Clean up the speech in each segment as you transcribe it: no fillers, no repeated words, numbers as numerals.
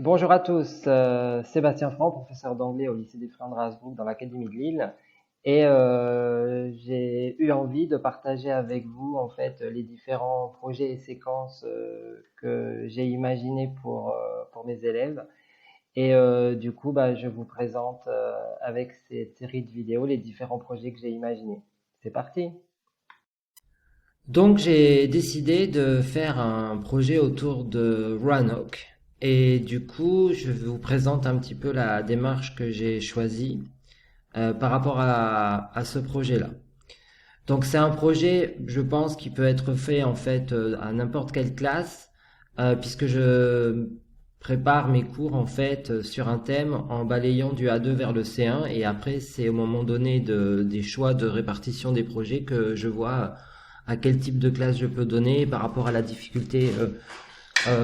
Bonjour à tous, Sébastien Franc, professeur d'anglais au lycée des Frères de Rasbrook dans l'Académie de Lille. Et j'ai eu envie de partager avec vous en fait les différents projets et séquences que j'ai imaginés pour mes élèves. Et du coup, je vous présente avec cette série de vidéos les différents projets que j'ai imaginés. C'est parti! Donc j'ai décidé de faire un projet autour de Roanoke. Et du coup, je vous présente un petit peu la démarche que j'ai choisie par rapport à ce projet-là. Donc c'est un projet, je pense, qui peut être fait en fait à n'importe quelle classe, puisque je prépare mes cours en fait sur un thème en balayant du A2 vers le C1, et après c'est au moment donné des choix de répartition des projets que je vois à quel type de classe je peux donner par rapport à la difficulté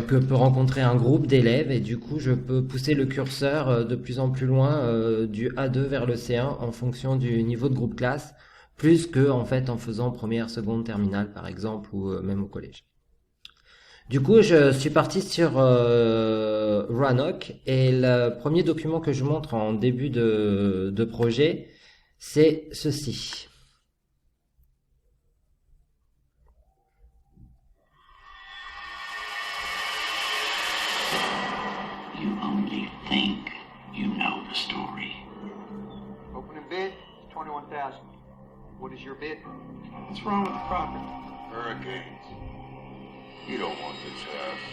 que peut rencontrer un groupe d'élèves, et du coup je peux pousser le curseur de plus en plus loin du A2 vers le C1 en fonction du niveau de groupe classe, plus que en fait en faisant première, seconde, terminale par exemple, ou même au collège. Du coup, je suis parti sur Roanoke, et le premier document que je montre en début de projet, c'est ceci. You only think you know the story. Opening bid, 21,000. What is your bid? What's wrong with the property? Hurricanes. You don't want this house.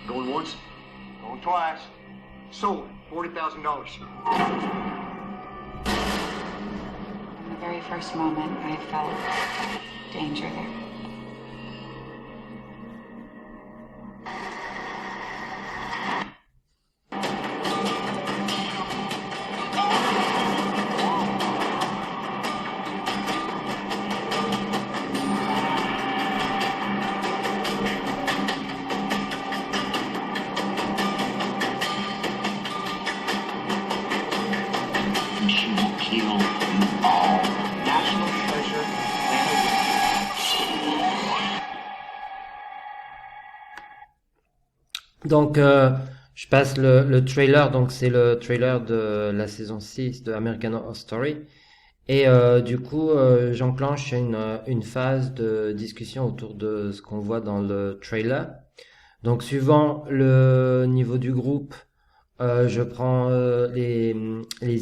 Going once, going twice. Sold, $40,000. From the very first moment, I felt danger there. And she will kill you all. National treasure, Donc, je passe le trailer. Donc c'est le trailer de la saison 6 de American Horror Story. Et du coup, j'enclenche une phase de discussion autour de ce qu'on voit dans le trailer. Donc, suivant le niveau du groupe, je prends les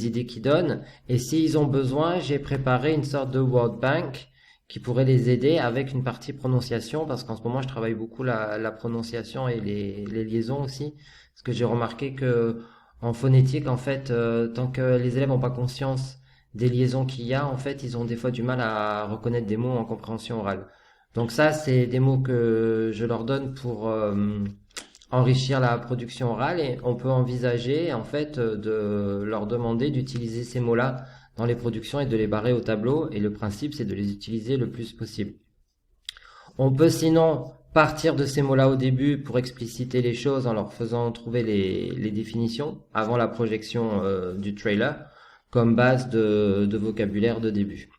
idées qu'ils donnent. Et s'ils ont besoin, j'ai préparé une sorte de word bank qui pourrait les aider avec une partie prononciation, parce qu'en ce moment, je travaille beaucoup la prononciation et les liaisons aussi. Parce que j'ai remarqué que en phonétique, en fait, tant que les élèves n'ont pas conscience des liaisons qu'il y a, en fait, ils ont des fois du mal à reconnaître des mots en compréhension orale. Donc ça, c'est des mots que je leur donne pour enrichir la production orale, et on peut envisager en fait de leur demander d'utiliser ces mots-là dans les productions et de les barrer au tableau, et le principe c'est de les utiliser le plus possible. On peut sinon partir de ces mots-là au début pour expliciter les choses en leur faisant trouver les définitions avant la projection du trailer comme base de vocabulaire de début.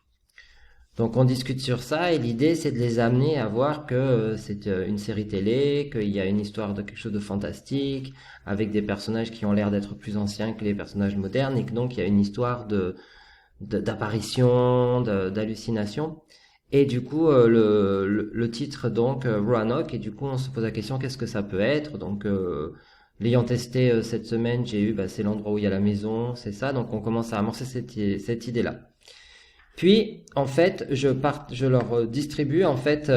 Donc on discute sur ça, et l'idée c'est de les amener à voir que c'est une série télé, qu'il y a une histoire de quelque chose de fantastique, avec des personnages qui ont l'air d'être plus anciens que les personnages modernes, et que donc il y a une histoire d'apparition, d'hallucination. Et du coup le titre donc Roanoke, et du coup on se pose la question qu'est-ce que ça peut être. Donc l'ayant testé cette semaine, j'ai eu c'est l'endroit où il y a la maison, c'est ça, donc on commence à amorcer cette idée-là. Puis, en fait, je leur distribue en fait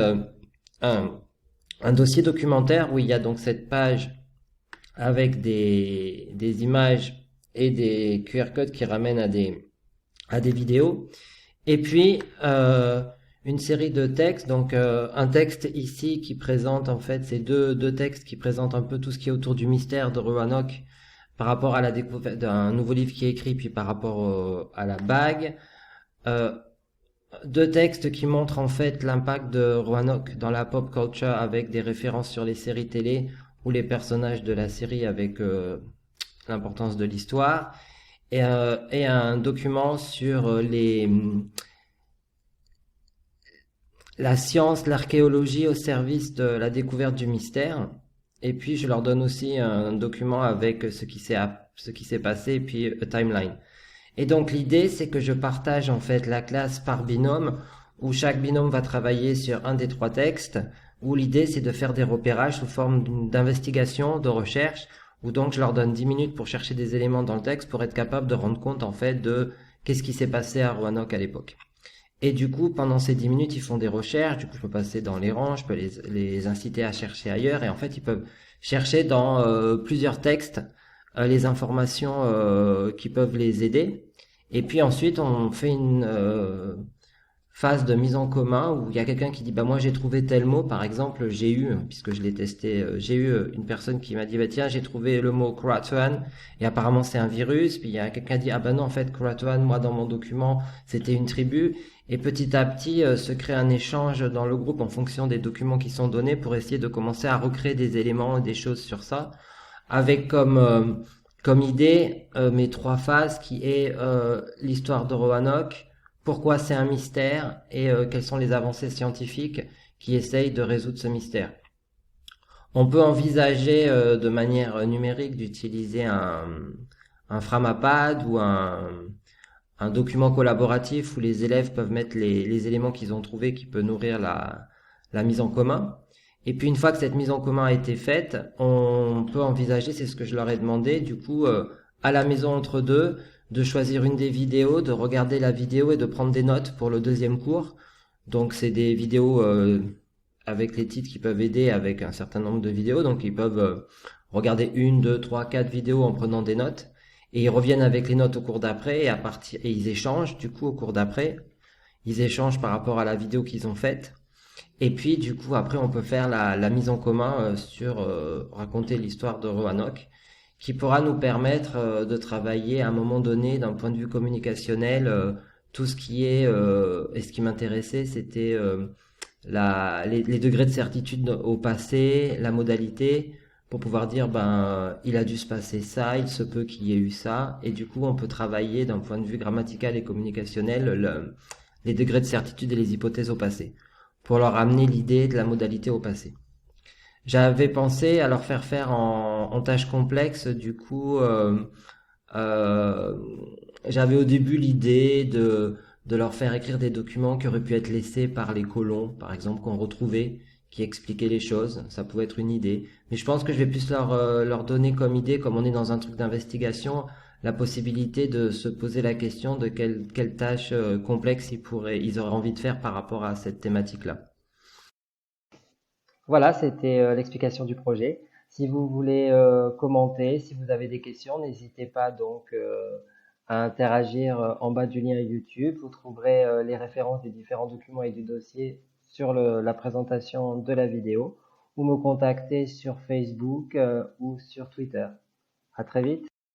un dossier documentaire où il y a donc cette page avec des images et des QR codes qui ramènent à des vidéos. Et puis une série de textes. Donc un texte ici qui présente en fait ces deux textes qui présentent un peu tout ce qui est autour du mystère de Roanoke par rapport à la découverte d'un nouveau livre qui est écrit, puis par rapport à la bague. Deux textes qui montrent en fait l'impact de Roanoke dans la pop culture, avec des références sur les séries télé ou les personnages de la série, avec l'importance de l'histoire, et un document sur la science, l'archéologie au service de la découverte du mystère. Et puis, je leur donne aussi un document avec ce qui s'est passé et puis a timeline. Et donc, l'idée, c'est que je partage en fait la classe par binôme, où chaque binôme va travailler sur un des 3 textes, où l'idée, c'est de faire des repérages sous forme d'investigation, de recherche, où donc je leur donne 10 minutes pour chercher des éléments dans le texte pour être capable de rendre compte en fait de qu'est-ce qui s'est passé à Roanoke à l'époque. Et du coup, pendant ces 10 minutes, ils font des recherches. Du coup, je peux passer dans les rangs, je peux les inciter à chercher ailleurs. Et en fait, ils peuvent chercher dans plusieurs textes les informations qui peuvent les aider. Et puis ensuite, on fait une phase de mise en commun où il y a quelqu'un qui dit bah moi j'ai trouvé tel mot. Par exemple, j'ai eu, puisque je l'ai testé, j'ai eu une personne qui m'a dit bah tiens j'ai trouvé le mot Croatoan et apparemment c'est un virus. Puis il y a quelqu'un qui dit ah bah non en fait Croatoan moi dans mon document c'était une tribu. Et petit à petit se crée un échange dans le groupe en fonction des documents qui sont donnés pour essayer de commencer à recréer des éléments et des choses sur ça, avec comme idée mes 3 phases qui est l'histoire de Roanoke, pourquoi c'est un mystère et quelles sont les avancées scientifiques qui essayent de résoudre ce mystère. On peut envisager de manière numérique d'utiliser un Framapad ou un document collaboratif où les élèves peuvent mettre les éléments qu'ils ont trouvés qui peut nourrir la mise en commun. Et puis une fois que cette mise en commun a été faite, on peut envisager, c'est ce que je leur ai demandé, du coup, à la maison entre deux, de choisir une des vidéos, de regarder la vidéo et de prendre des notes pour le 2e cours. Donc c'est des vidéos avec les titres qui peuvent aider avec un certain nombre de vidéos. Donc ils peuvent regarder 1, 2, 3, 4 vidéos en prenant des notes. Et ils reviennent avec les notes au cours d'après et ils échangent du coup au cours d'après. Ils échangent par rapport à la vidéo qu'ils ont faite. Et puis du coup après on peut faire la mise en commun sur raconter l'histoire de Roanoke, qui pourra nous permettre de travailler à un moment donné d'un point de vue communicationnel tout ce qui est et ce qui m'intéressait c'était les degrés de certitude au passé, la modalité, pour pouvoir dire ben il a dû se passer ça, il se peut qu'il y ait eu ça, et du coup on peut travailler d'un point de vue grammatical et communicationnel les degrés de certitude et les hypothèses au passé, pour leur amener l'idée de la modalité au passé. J'avais pensé à leur faire en tâches complexes, du coup euh, j'avais au début l'idée de leur faire écrire des documents qui auraient pu être laissés par les colons, par exemple, qu'on retrouvait, qui expliquaient les choses. Ça pouvait être une idée. Mais je pense que je vais plus leur donner comme idée, comme on est dans un truc d'investigation, la possibilité de se poser la question de quelle tâche complexe ils auraient envie de faire par rapport à cette thématique-là. Voilà, c'était l'explication du projet. Si vous voulez commenter, si vous avez des questions, n'hésitez pas donc à interagir en bas du lien YouTube. Vous trouverez les références des différents documents et du dossier sur la présentation de la vidéo, ou me contacter sur Facebook ou sur Twitter. À très vite.